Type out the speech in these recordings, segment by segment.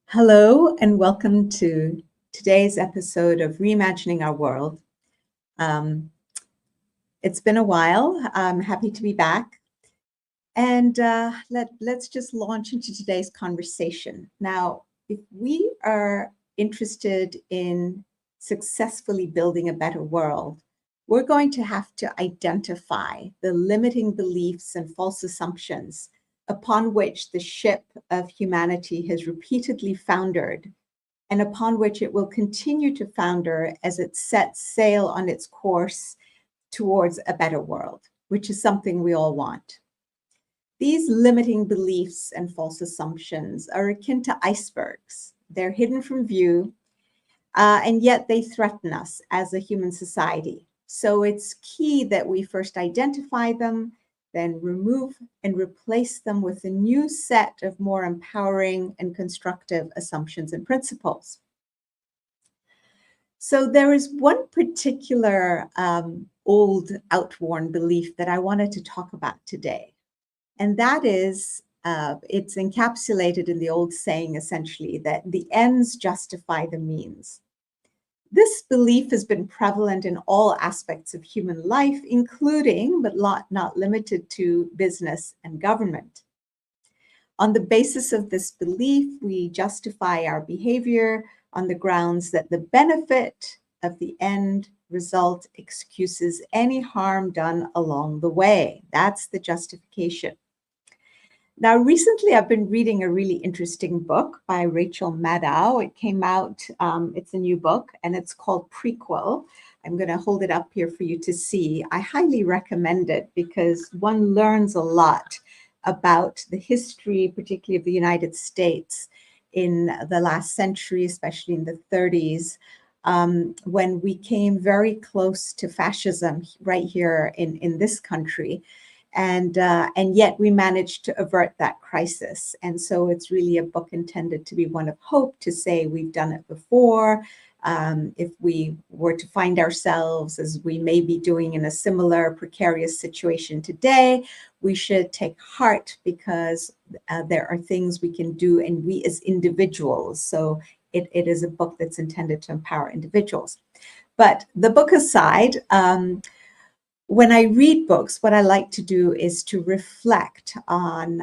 Hello and welcome to today's episode of Reimagining Our World. Um, it's been a while. I'm happy to be back. And let's just launch into today's conversation. Now, if we are interested in successfully building a better world, we're going to have to identify the limiting beliefs and false assumptions upon which the ship of humanity has repeatedly foundered and upon which it will continue to founder as it sets sail on its course towards a better world, which is something we all want. These limiting beliefs and false assumptions are akin to icebergs. They're hidden from view, and yet they threaten us as a human society. So it's key that we first identify them, then remove and replace them with a new set of more empowering and constructive assumptions and principles. So there is one particular old outworn belief that I wanted to talk about today. And that is, it's encapsulated in the old saying, essentially, that the ends justify the means. This belief has been prevalent in all aspects of human life, including, but not limited to, business and government. On the basis of this belief, we justify our behavior on the grounds that the benefit of the end result excuses any harm done along the way. That's the justification. Now, recently, I've been reading a really interesting book by Rachel Maddow. It came out, it's a new book, and it's called Prequel. I'm going to hold it up here for you to see. I highly recommend it because one learns a lot about the history, particularly of the United States in the last century, especially in the 30s, when we came very close to fascism right here in this country. And yet we managed to avert that crisis. And so it's really a book intended to be one of hope, to say we've done it before. If we were to find ourselves, as we may be doing, in a similar precarious situation today, we should take heart, because there are things we can do, and we as individuals. So it is a book that's intended to empower individuals. But the book aside, when I read books, what I like to do is to reflect on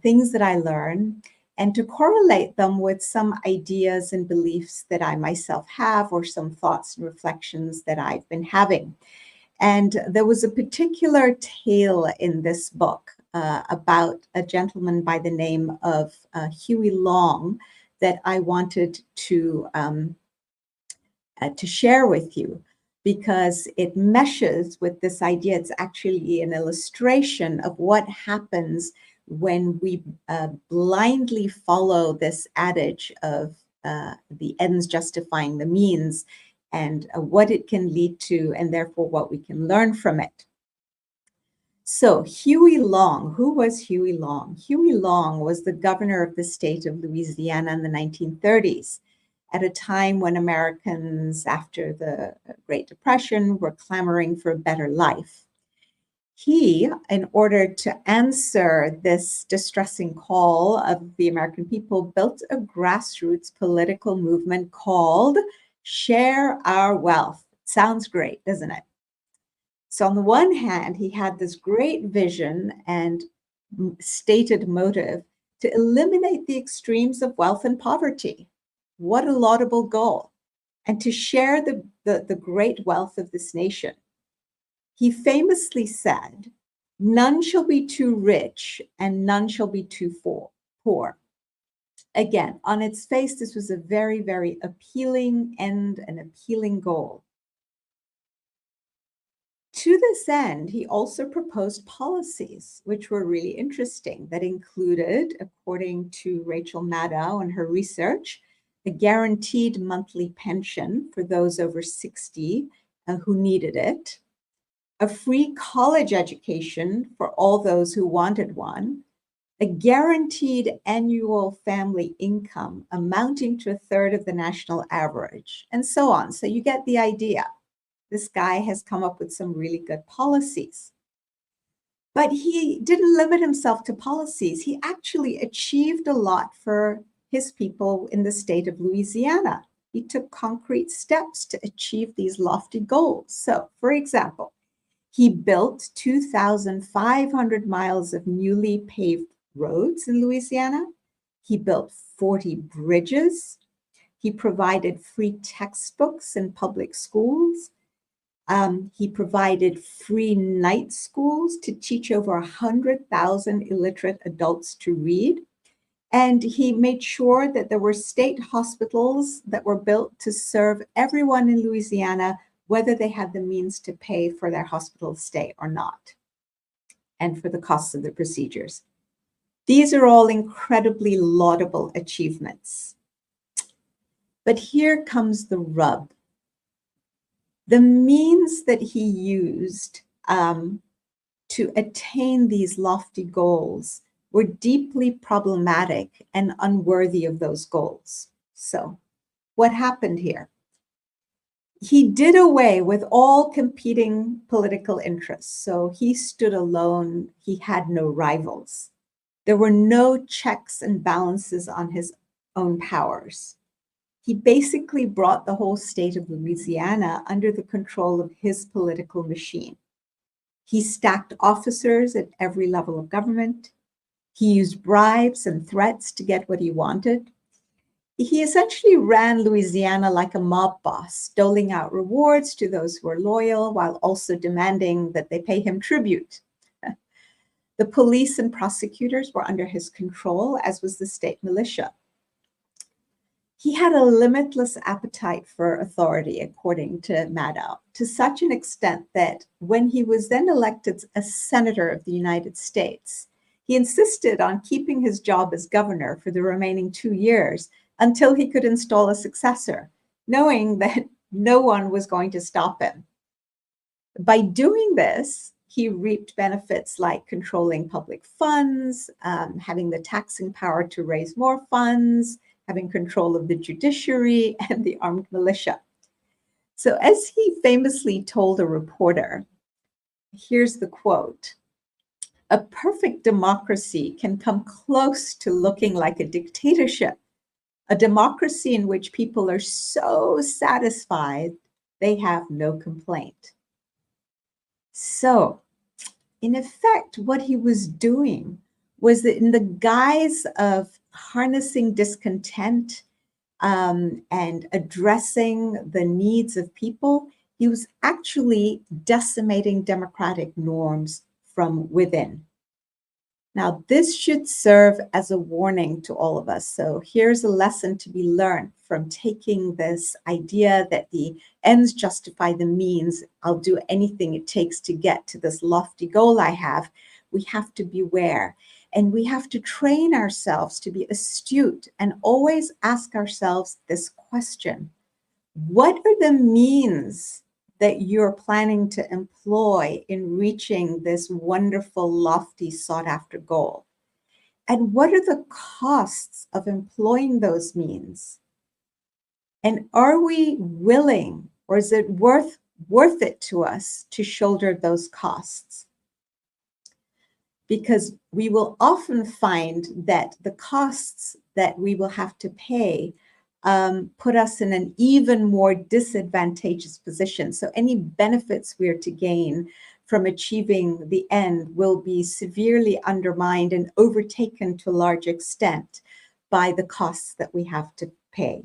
things that I learn and to correlate them with some ideas and beliefs that I myself have, or some thoughts and reflections that I've been having. And there was a particular tale in this book about a gentleman by the name of Huey Long that I wanted to share with you, because it meshes with this idea. It's actually an illustration of what happens when we blindly follow this adage of the ends justifying the means, and what it can lead to, and therefore what we can learn from it. So Huey Long, who was Huey Long? Huey Long was the governor of the state of Louisiana in the 1930s. At a time when Americans, after the Great Depression, were clamoring for a better life. He, in order to answer this distressing call of the American people, built a grassroots political movement called Share Our Wealth. Sounds great, doesn't it? So on the one hand, he had this great vision and stated motive to eliminate the extremes of wealth and poverty. What a laudable goal. And to share the great wealth of this nation. He famously said, "None shall be too rich and none shall be too poor." Again, on its face, this was a very, very appealing end, an appealing goal. To this end, he also proposed policies which were really interesting, that included, according to Rachel Maddow and her research, a guaranteed monthly pension for those over 60 who needed it, a free college education for all those who wanted one, a guaranteed annual family income amounting to a third of the national average, and so on. So you get the idea. This guy has come up with some really good policies. But he didn't limit himself to policies. He actually achieved a lot for his people in the state of Louisiana. He took concrete steps to achieve these lofty goals. So, for example, he built 2,500 miles of newly paved roads in Louisiana. He built 40 bridges. He provided free textbooks in public schools. He provided free night schools to teach over 100,000 illiterate adults to read. And he made sure that there were state hospitals that were built to serve everyone in Louisiana, whether they had the means to pay for their hospital stay or not, and for the costs of the procedures. These are all incredibly laudable achievements. But here comes the rub. The means that he used to attain these lofty goals were deeply problematic and unworthy of those goals. So, what happened here? He did away with all competing political interests. So he stood alone. He had no rivals. There were no checks and balances on his own powers. He basically brought the whole state of Louisiana under the control of his political machine. He stacked officers at every level of government. He used bribes and threats to get what he wanted. He essentially ran Louisiana like a mob boss, doling out rewards to those who were loyal while also demanding that they pay him tribute. The police and prosecutors were under his control, as was the state militia. He had a limitless appetite for authority, according to Maddow, to such an extent that when he was then elected a senator of the United States, he insisted on keeping his job as governor for the remaining 2 years until he could install a successor, knowing that no one was going to stop him. By doing this, he reaped benefits like controlling public funds, having the taxing power to raise more funds, having control of the judiciary and the armed militia. So as he famously told a reporter, here's the quote, "A perfect democracy can come close to looking like a dictatorship, a democracy in which people are so satisfied they have no complaint." So, in effect, what he was doing was that in the guise of harnessing discontent and addressing the needs of people, he was actually decimating democratic norms from within. Now, this should serve as a warning to all of us. So here's a lesson to be learned from taking this idea that the ends justify the means. I'll do anything it takes to get to this lofty goal I have. We have to beware. And we have to train ourselves to be astute and always ask ourselves this question: what are the means that you're planning to employ in reaching this wonderful, lofty, sought-after goal? And what are the costs of employing those means? And are we willing, or is it worth it to us to shoulder those costs? Because we will often find that the costs that we will have to pay put us in an even more disadvantageous position. So any benefits we're to gain from achieving the end will be severely undermined and overtaken to a large extent by the costs that we have to pay.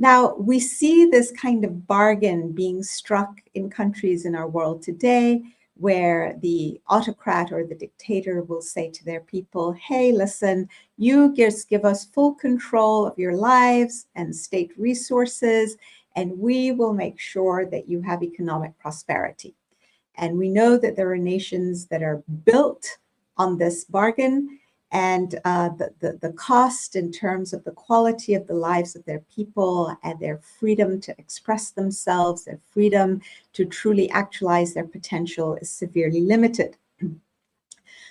Now, we see this kind of bargain being struck in countries in our world today, where the autocrat or the dictator will say to their people, hey, listen, you just give us full control of your lives and state resources, and we will make sure that you have economic prosperity. And we know that there are nations that are built on this bargain, and the cost in terms of the quality of the lives of their people and their freedom to express themselves, their freedom to truly actualize their potential is severely limited.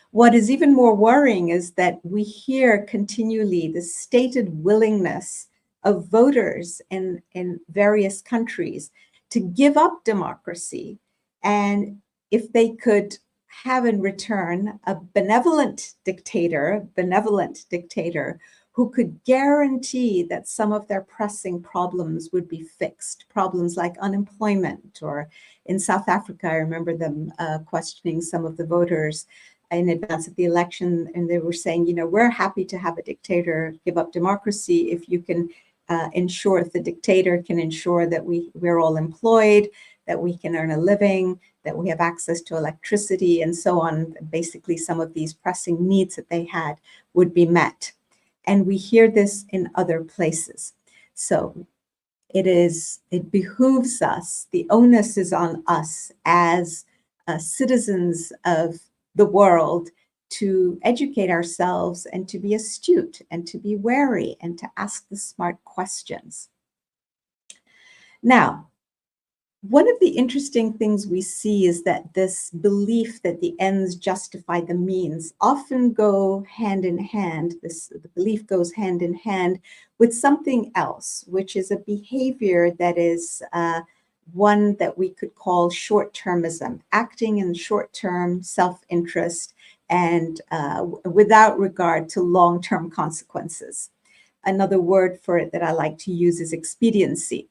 What is even more worrying is that we hear continually the stated willingness of voters in various countries to give up democracy, and if they could have in return a benevolent dictator who could guarantee that some of their pressing problems would be fixed, problems like unemployment, or in South Africa, I remember them questioning some of the voters in advance of the election, and they were saying, you know, we're happy to have a dictator give up democracy if you can ensure, if the dictator can ensure that we're all employed, that we can earn a living, that we have access to electricity, and so on. Basically, some of these pressing needs that they had would be met. And we hear this in other places. So it behooves us, the onus is on us as citizens of the world to educate ourselves and to be astute and to be wary and to ask the smart questions. Now, one of the interesting things we see is that this belief that the ends justify the means often go hand in hand. The belief goes hand in hand with something else, which is a behavior that is one that we could call short-termism, acting in short-term self-interest and without regard to long-term consequences. Another word for it that I like to use is expediency.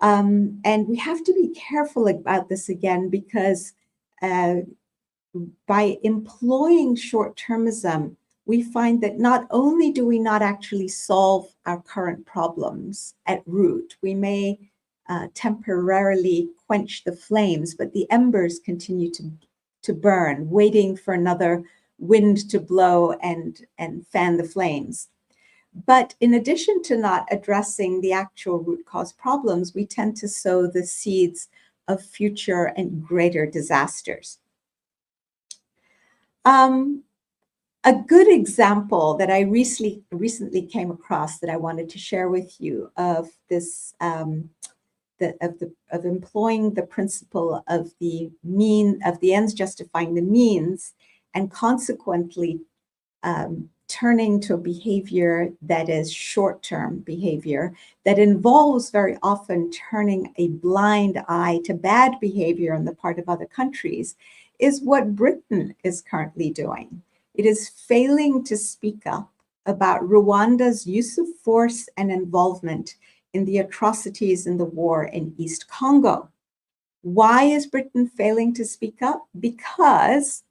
And we have to be careful about this again, because by employing short-termism, we find that not only do we not actually solve our current problems at root, we may temporarily quench the flames, but the embers continue to burn, waiting for another wind to blow and fan the flames. But in addition to not addressing the actual root cause problems, we tend to sow the seeds of future and greater disasters. A good example that I recently came across that I wanted to share with you of this, of employing the principle of the ends justifying the means, and consequently turning to a behavior that is short-term behavior that involves very often turning a blind eye to bad behavior on the part of other countries, is what Britain is currently doing. It is failing to speak up about Rwanda's use of force and involvement in the atrocities in the war in East Congo. Why is Britain failing to speak up? Because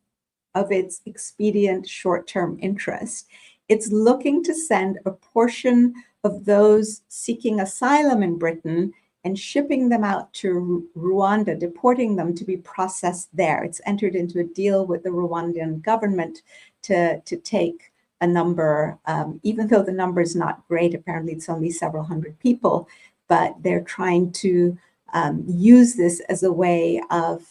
of its expedient short-term interest. It's looking to send a portion of those seeking asylum in Britain and shipping them out to Rwanda, deporting them to be processed there. It's entered into a deal with the Rwandan government to take a number, even though the number is not great, apparently it's only several hundred people, but they're trying to use this as a way of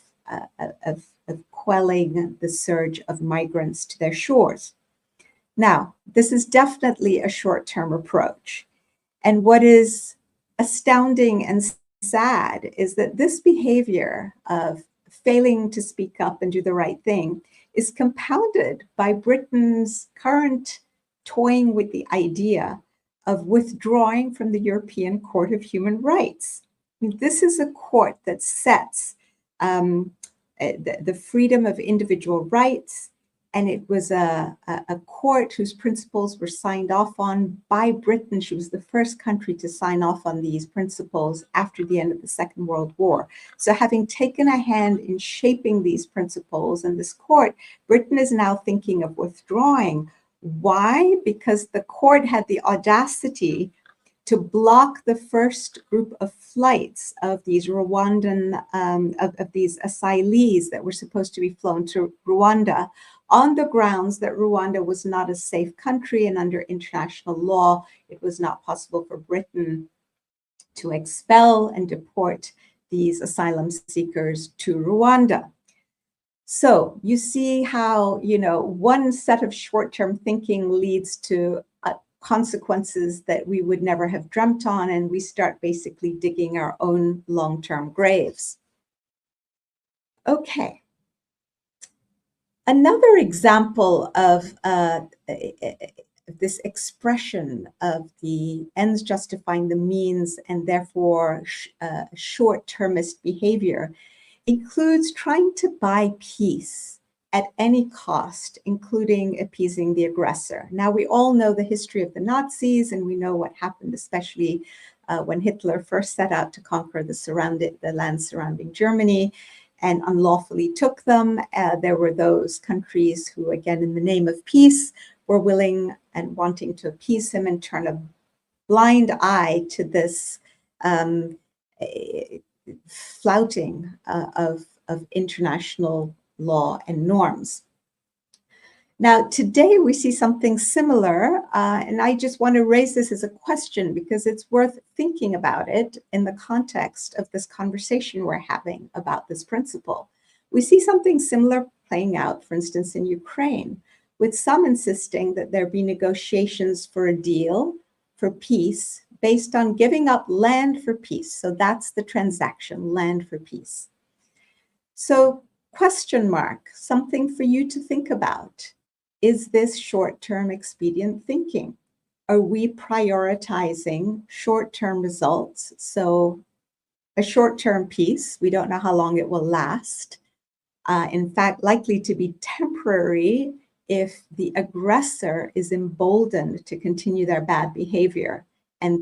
quelling the surge of migrants to their shores. Now, this is definitely a short-term approach. And what is astounding and sad is that this behavior of failing to speak up and do the right thing is compounded by Britain's current toying with the idea of withdrawing from the European Court of Human Rights. This is a court that sets the freedom of individual rights, and it was a court whose principles were signed off on by Britain. She was the first country to sign off on these principles after the end of the Second World War. So having taken a hand in shaping these principles and this court, Britain is now thinking of withdrawing. Why? Because the court had the audacity to block the first group of flights of these Rwandan, of these asylees that were supposed to be flown to Rwanda, on the grounds that Rwanda was not a safe country, and under international law, it was not possible for Britain to expel and deport these asylum seekers to Rwanda. So you see how, you know, one set of short-term thinking leads to consequences that we would never have dreamt on, and we start basically digging our own long-term graves. Okay. Another example of this expression of the ends justifying the means and therefore short-termist behavior includes trying to buy peace at any cost, including appeasing the aggressor. Now, we all know the history of the Nazis, and we know what happened, especially when Hitler first set out to conquer the lands surrounding Germany and unlawfully took them. There were those countries who, again, in the name of peace, were willing and wanting to appease him and turn a blind eye to this flouting of international law and norms. Now, today we see something similar, and I just want to raise this as a question because it's worth thinking about it in the context of this conversation we're having about this principle. We see something similar playing out, for instance, in Ukraine, with some insisting that there be negotiations for a deal for peace based on giving up land for peace. So that's the transaction, land for peace. So question mark, something for you to think about. Is this short-term expedient thinking? Are we prioritizing short-term results? So a short-term peace, we don't know how long it will last. In fact, likely to be temporary if the aggressor is emboldened to continue their bad behavior and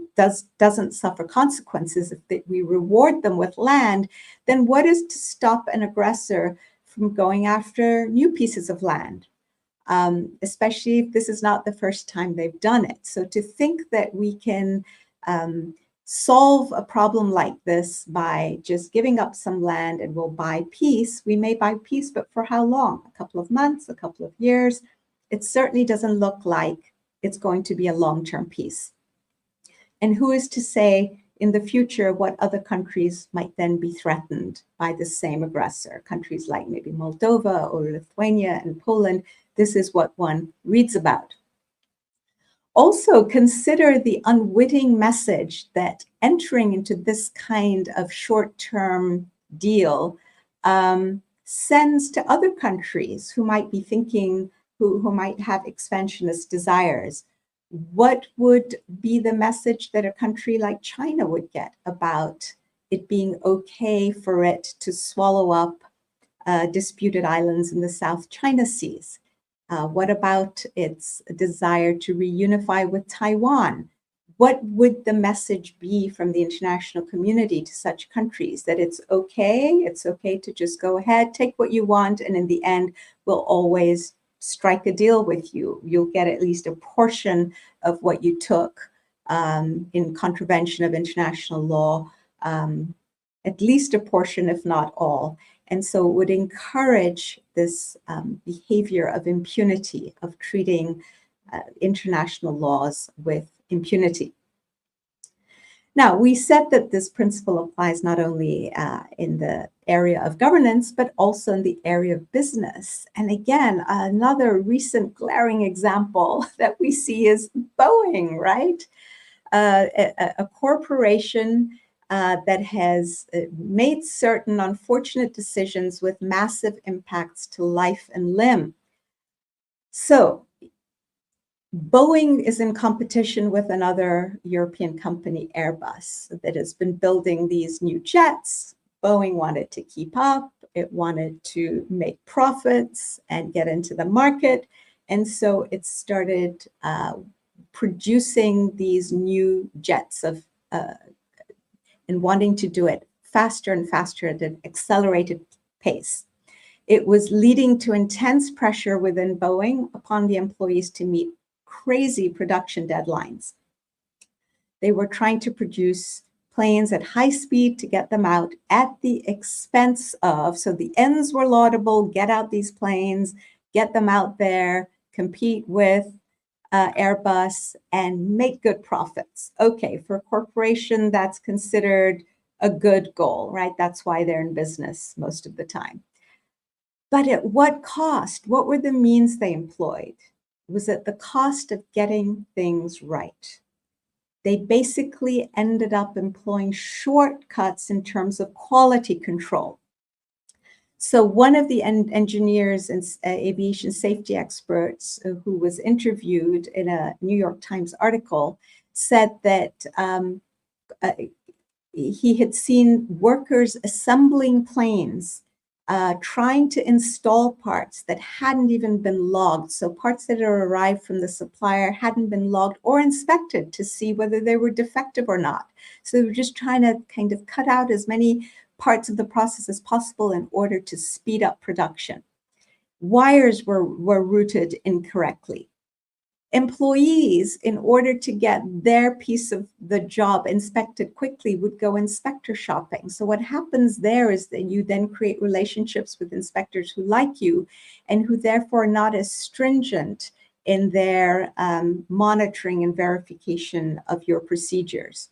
doesn't suffer consequences. If we reward them with land, then what is to stop an aggressor from going after new pieces of land? Especially if this is not the first time they've done it. So to think that we can solve a problem like this by just giving up some land and we'll buy peace, we may buy peace, but for how long? A couple of months, a couple of years? It certainly doesn't look like it's going to be a long-term peace. And who is to say in the future what other countries might then be threatened by the same aggressor? Countries like maybe Moldova or Lithuania and Poland. This is what one reads about. Also, consider the unwitting message that entering into this kind of short-term deal sends to other countries who might be thinking, who might have expansionist desires. What would be the message that a country like China would get about it being okay for it to swallow up disputed islands in the South China Seas? What about its desire to reunify with Taiwan? What would the message be from the international community to such countries? That it's okay to just go ahead, take what you want, and in the end, we'll always strike a deal with you. You'll get at least a portion of what you took in contravention of international law, at least a portion, if not all. And so it would encourage this behavior of impunity, of treating international laws with impunity. Now, we said that this principle applies not only in the area of governance, but also in the area of business. And again, another recent glaring example that we see is Boeing, right? A corporation that has made certain unfortunate decisions with massive impacts to life and limb. So Boeing is in competition with another European company, Airbus, that has been building these new jets. Boeing wanted to keep up. It wanted to make profits and get into the market. And so it started producing these new jets and wanting to do it faster and faster at an accelerated pace. It was leading to intense pressure within Boeing upon the employees to meet crazy production deadlines. They were trying to produce planes at high speed to get them out at the expense of, so the ends were laudable, get out these planes, get them out there, compete with Airbus, and make good profits. Okay, for a corporation, that's considered a good goal, right? That's why they're in business most of the time. But at what cost? What were the means they employed? It was at the cost of getting things right. They basically ended up employing shortcuts in terms of quality control. So one of the engineers and aviation safety experts who was interviewed in a New York Times article said that he had seen workers assembling planes, trying to install parts that hadn't even been logged. So parts that had arrived from the supplier hadn't been logged or inspected to see whether they were defective or not. So they were just trying to kind of cut out as many parts of the process as possible in order to speed up production. Wires were routed incorrectly. Employees, in order to get their piece of the job inspected quickly, would go inspector shopping. So what happens there is that you then create relationships with inspectors who like you and who therefore are not as stringent in their monitoring and verification of your procedures.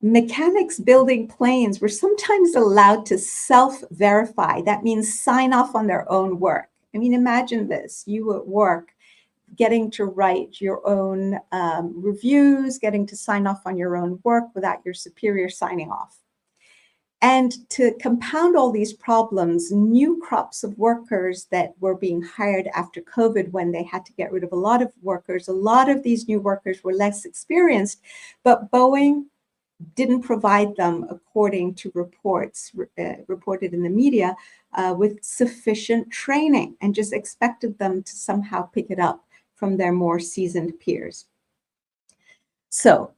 Mechanics building planes were sometimes allowed to self-verify. That means sign off on their own work. I mean, imagine this, you at work getting to write your own reviews, getting to sign off on your own work without your superior signing off. And to compound all these problems, new crops of workers that were being hired after COVID, when they had to get rid of a lot of workers, a lot of these new workers were less experienced, but Boeing didn't provide them, according to reports reported in the media, with sufficient training, and just expected them to somehow pick it up from their more seasoned peers. So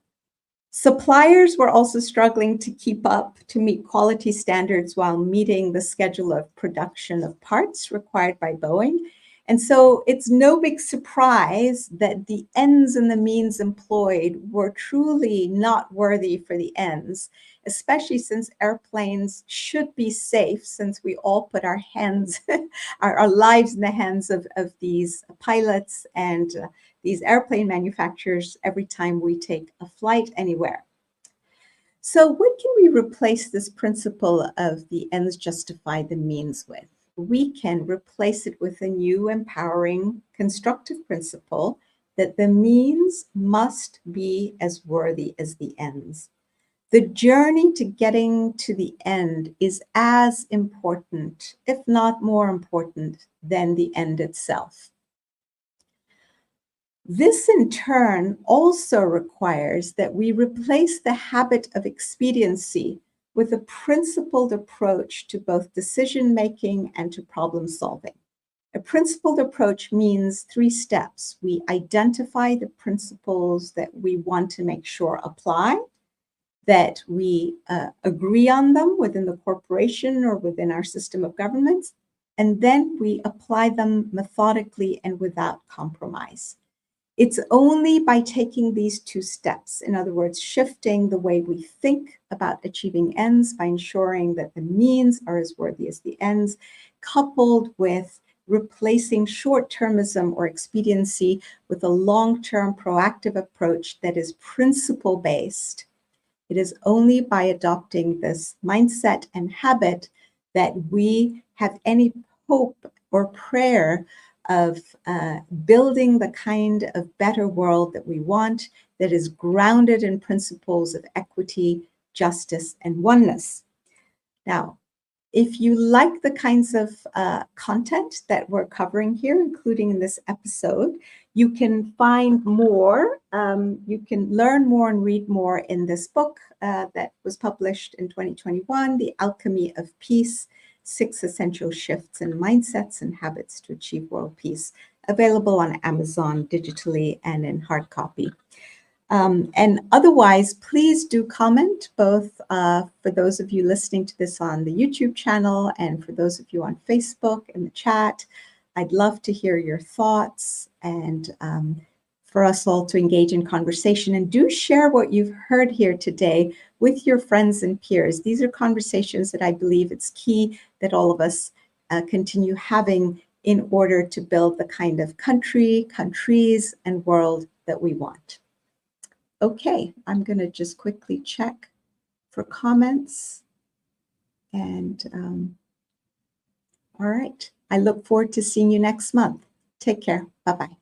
suppliers were also struggling to keep up to meet quality standards while meeting the schedule of production of parts required by Boeing. And so it's no big surprise that the ends and the means employed were truly not worthy for the ends, especially since airplanes should be safe, since we all put our hands, our lives in the hands of these pilots and these airplane manufacturers every time we take a flight anywhere. So what can we replace this principle of the ends justify the means with? We can replace it with a new empowering constructive principle that the means must be as worthy as the ends. The journey to getting to the end is as important, if not more important, than the end itself. This in turn also requires that we replace the habit of expediency with a principled approach to both decision-making and to problem-solving. A principled approach means 3 steps. We identify the principles that we want to make sure apply, that we agree on them within the corporation or within our system of governments, and then we apply them methodically and without compromise. It's only by taking these 2 steps, in other words, shifting the way we think about achieving ends by ensuring that the means are as worthy as the ends, coupled with replacing short-termism or expediency with a long-term proactive approach that is principle-based. It is only by adopting this mindset and habit that we have any hope or prayer of building the kind of better world that we want, that is grounded in principles of equity, justice, and oneness. Now, if you like the kinds of content that we're covering here, including in this episode, you can find more, you can learn more and read more in this book that was published in 2021, The Alchemy of Peace, 6 Essential Shifts in Mindsets and Habits to Achieve World Peace, available on Amazon digitally and in hard copy. And otherwise, please do comment, both for those of you listening to this on the YouTube channel and for those of you on Facebook in the chat. I'd love to hear your thoughts and for us all to engage in conversation. And do share what you've heard here today with your friends and peers. These are conversations that I believe it's key that all of us continue having in order to build the kind of countries, and world that we want. Okay, I'm going to just quickly check for comments. And all right, I look forward to seeing you next month. Take care. Bye-bye.